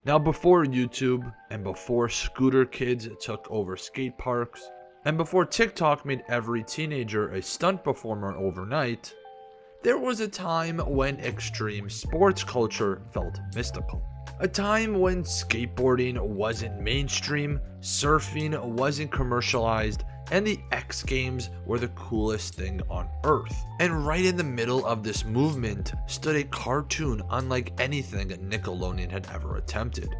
Now, before YouTube, and before scooter kids took over skate parks, and before TikTok made every teenager a stunt performer overnight, there was a time when extreme sports culture felt mystical. A time when skateboarding wasn't mainstream, surfing wasn't commercialized, and the X Games were the coolest thing on earth. And right in the middle of this movement stood a cartoon unlike anything Nickelodeon had ever attempted.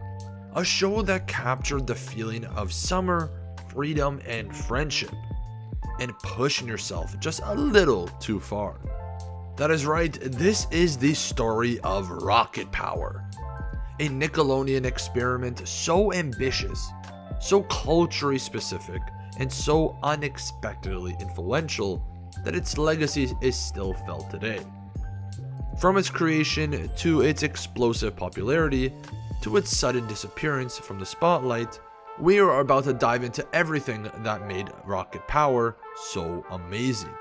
A show that captured the feeling of summer, freedom, and friendship, and pushing yourself just a little too far. That is right, this is the story of Rocket Power. A Nickelodeon experiment so ambitious, so culturally specific, and so unexpectedly influential that its legacy is still felt today. From its creation to its explosive popularity to its sudden disappearance from the spotlight, we are about to dive into everything that made Rocket Power so amazing.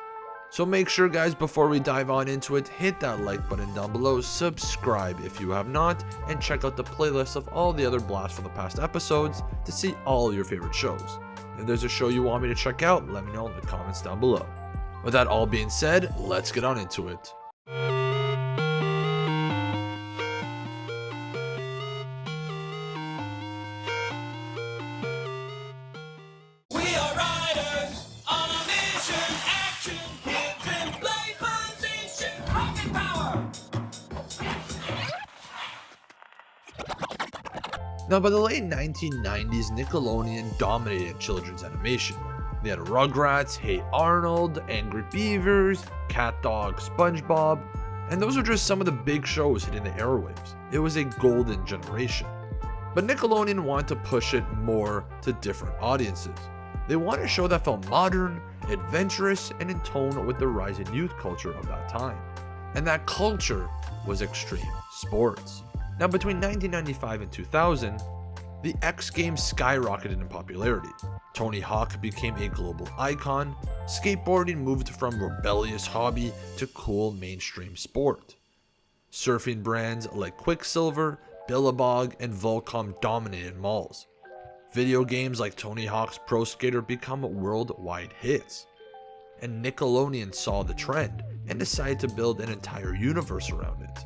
So make sure, guys, before we dive on into it, hit that like button down below, subscribe if you have not, and check out the playlist of all the other blasts from the past episodes to see all your favorite shows. If there's a show you want me to check out, let me know in the comments down below. With that all being said, let's get on into it. Now, by the late 1990s, Nickelodeon dominated children's animation. They had Rugrats, Hey Arnold, Angry Beavers, Cat Dog, SpongeBob, and those were just some of the big shows hitting the airwaves. It was a golden generation. But Nickelodeon wanted to push it more to different audiences. They wanted a show that felt modern, adventurous, and in tone with the rising youth culture of that time. And that culture was extreme sports. Now, between 1995 and 2000, the X Games skyrocketed in popularity. Tony Hawk became a global icon. Skateboarding moved from rebellious hobby to cool mainstream sport. Surfing brands like Quicksilver, Billabong, and Volcom dominated malls. Video games like Tony Hawk's Pro Skater become worldwide hits. And Nickelodeon saw the trend and decided to build an entire universe around it.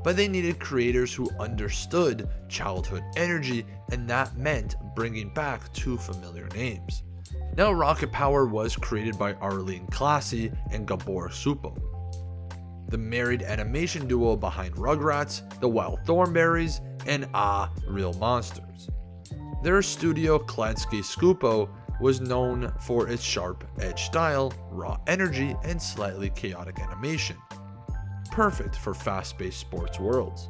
But they needed creators who understood childhood energy, and that meant bringing back two familiar names. Now, Rocket Power was created by Arlene Classy and Gabor Supo, the married animation duo behind Rugrats, The Wild Thornberrys, and Real Monsters. Their studio, Kladsky Skupo, was known for its sharp-edged style, raw energy, and slightly chaotic animation. Perfect for fast-paced sports worlds.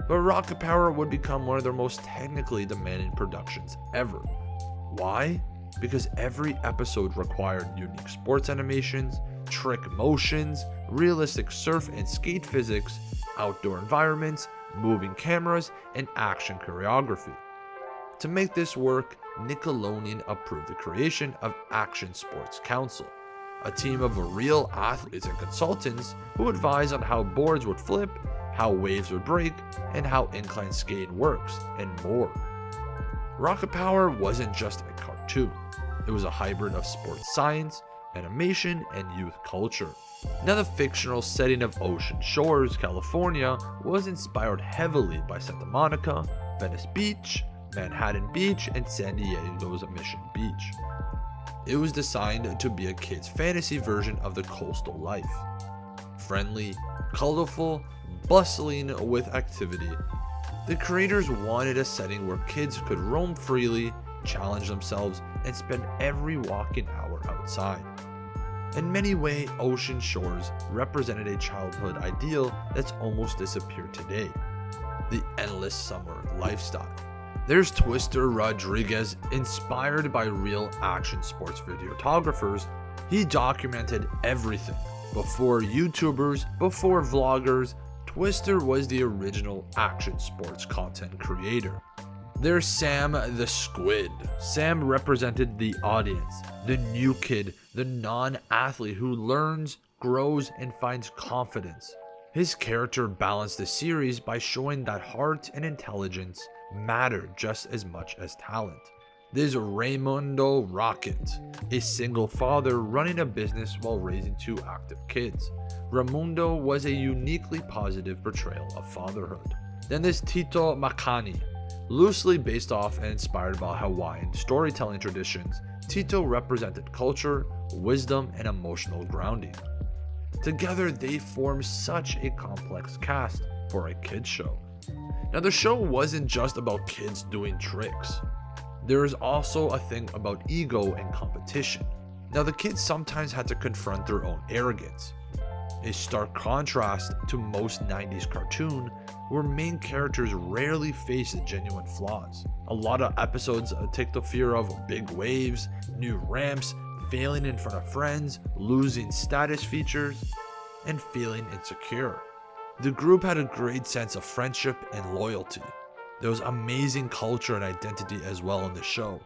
But Rocket Power would become one of their most technically demanding productions ever. Why? Because every episode required unique sports animations, trick motions, realistic surf and skate physics, outdoor environments, moving cameras, and action choreography. To make this work, Nickelodeon approved the creation of Action Sports Council, a team of real athletes and consultants who advise on how boards would flip, how waves would break, and how incline skating works, and more. Rocket Power wasn't just a cartoon. It was a hybrid of sports science, animation, and youth culture. Now, the fictional setting of Ocean Shores, California was inspired heavily by Santa Monica, Venice Beach, Manhattan Beach, and San Diego's Mission Beach. It was designed to be a kid's fantasy version of the coastal life. Friendly, colorful, bustling with activity. The creators wanted a setting where kids could roam freely, challenge themselves, and spend every walking hour outside. In many ways, Ocean Shores represented a childhood ideal that's almost disappeared today. The endless summer lifestyle. There's Twister Rodriguez, inspired by real action sports videographers. He documented everything. Before YouTubers, before vloggers, Twister was the original action sports content creator. There's Sam the Squid. Sam represented the audience, the new kid, the non-athlete who learns, grows, and finds confidence. His character balanced the series by showing that heart and intelligence matter just as much as talent. There's Raimundo Rocket, a single father running a business while raising two active kids. Raimundo was a uniquely positive portrayal of fatherhood. Then there's Tito Makani. Loosely based off and inspired by Hawaiian storytelling traditions, Tito represented culture, wisdom, and emotional grounding. Together, they form such a complex cast for a kids show. Now, the show wasn't just about kids doing tricks. There is also a thing about ego and competition. Now, the kids sometimes had to confront their own arrogance. A stark contrast to most 90s cartoon, where main characters rarely face genuine flaws. A lot of episodes take the fear of big waves, new ramps, failing in front of friends, losing status features, and feeling insecure. The group had a great sense of friendship and loyalty. There was amazing culture and identity as well in the show.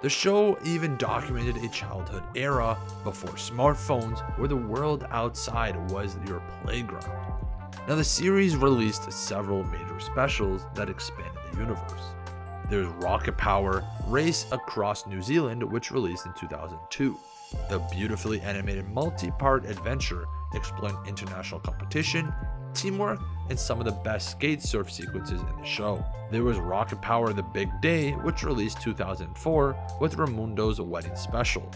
The show even documented a childhood era before smartphones where the world outside was your playground. Now, the series released several major specials that expanded the universe. There's Rocket Power Race Across New Zealand, which released in 2002. The beautifully animated multi-part adventure exploring international competition, teamwork, and some of the best skate surf sequences in the show. There was Rocket Power The Big Day, which released 2004 with Raimundo's wedding special,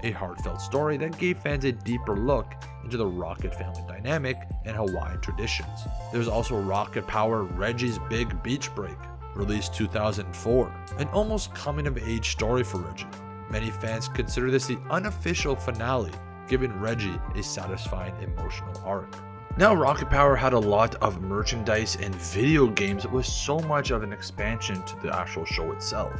a heartfelt story that gave fans a deeper look into the Rocket family dynamic and Hawaiian traditions. There's also Rocket Power Reggie's Big Beach Break, released 2004, an almost coming-of-age story for Reggie. Many fans consider this the unofficial finale, giving Reggie a satisfying emotional arc. Now, Rocket Power had a lot of merchandise and video games with so much of an expansion to the actual show itself.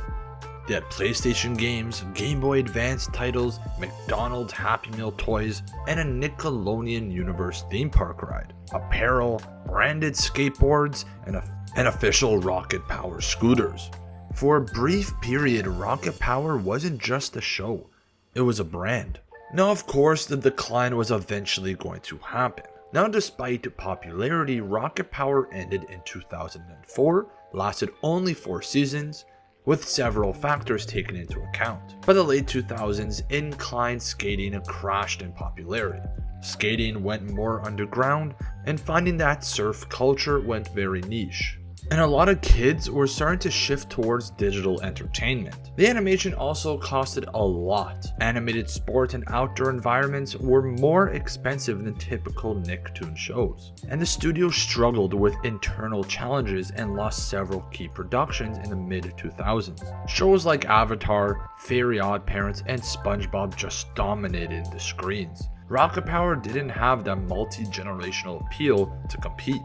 They had PlayStation games, Game Boy Advance titles, McDonald's Happy Meal toys, and a Nickelodeon Universe theme park ride, apparel, branded skateboards, and official Rocket Power scooters. For a brief period, Rocket Power wasn't just a show, it was a brand. Now, of course, the decline was eventually going to happen. Now, despite popularity, Rocket Power ended in 2004, lasted only 4 seasons, with several factors taken into account. By the late 2000s, incline skating crashed in popularity. Skating went more underground, and finding that surf culture went very niche. And a lot of kids were starting to shift towards digital entertainment. The animation also costed a lot. Animated sport and outdoor environments were more expensive than typical Nicktoon shows. And the studio struggled with internal challenges and lost several key productions in the mid-2000s. Shows like Avatar, Fairy Odd Parents, and SpongeBob just dominated the screens. Rocket Power didn't have that multi-generational appeal to compete.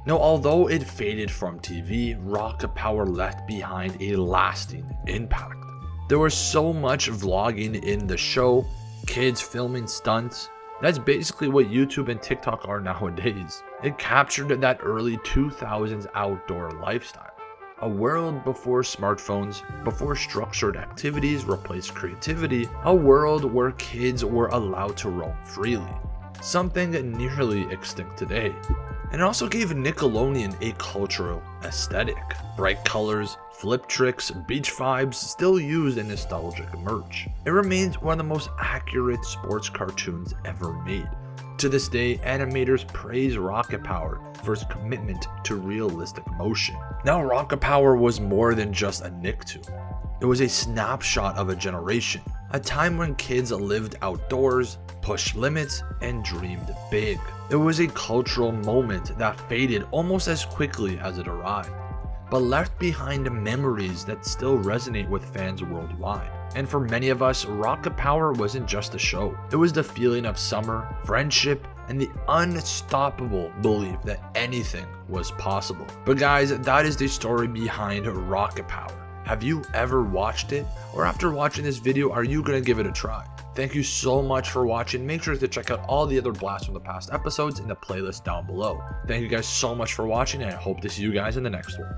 Now, although it faded from TV, Rocket Power left behind a lasting impact. There was so much vlogging in the show, kids filming stunts. That's basically what YouTube and TikTok are nowadays. It captured that early 2000s outdoor lifestyle. A world before smartphones, before structured activities replaced creativity, a world where kids were allowed to roam freely. Something nearly extinct today. And it also gave Nickelodeon a cultural aesthetic. Bright colors, flip tricks, beach vibes still used in nostalgic merch. It remains one of the most accurate sports cartoons ever made. To this day, animators praise Rocket Power for its commitment to realistic motion. Now, Rocket Power was more than just a Nicktoon. It was a snapshot of a generation, a time when kids lived outdoors, pushed limits, and dreamed big. It was a cultural moment that faded almost as quickly as it arrived, but left behind memories that still resonate with fans worldwide. And for many of us, Rocket Power wasn't just a show. It was the feeling of summer, friendship, and the unstoppable belief that anything was possible. But guys, that is the story behind Rocket Power. Have you ever watched it? Or after watching this video, are you going to give it a try? Thank you so much for watching. Make sure to check out all the other blasts from the past episodes in the playlist down below. Thank you guys so much for watching, and I hope to see you guys in the next one.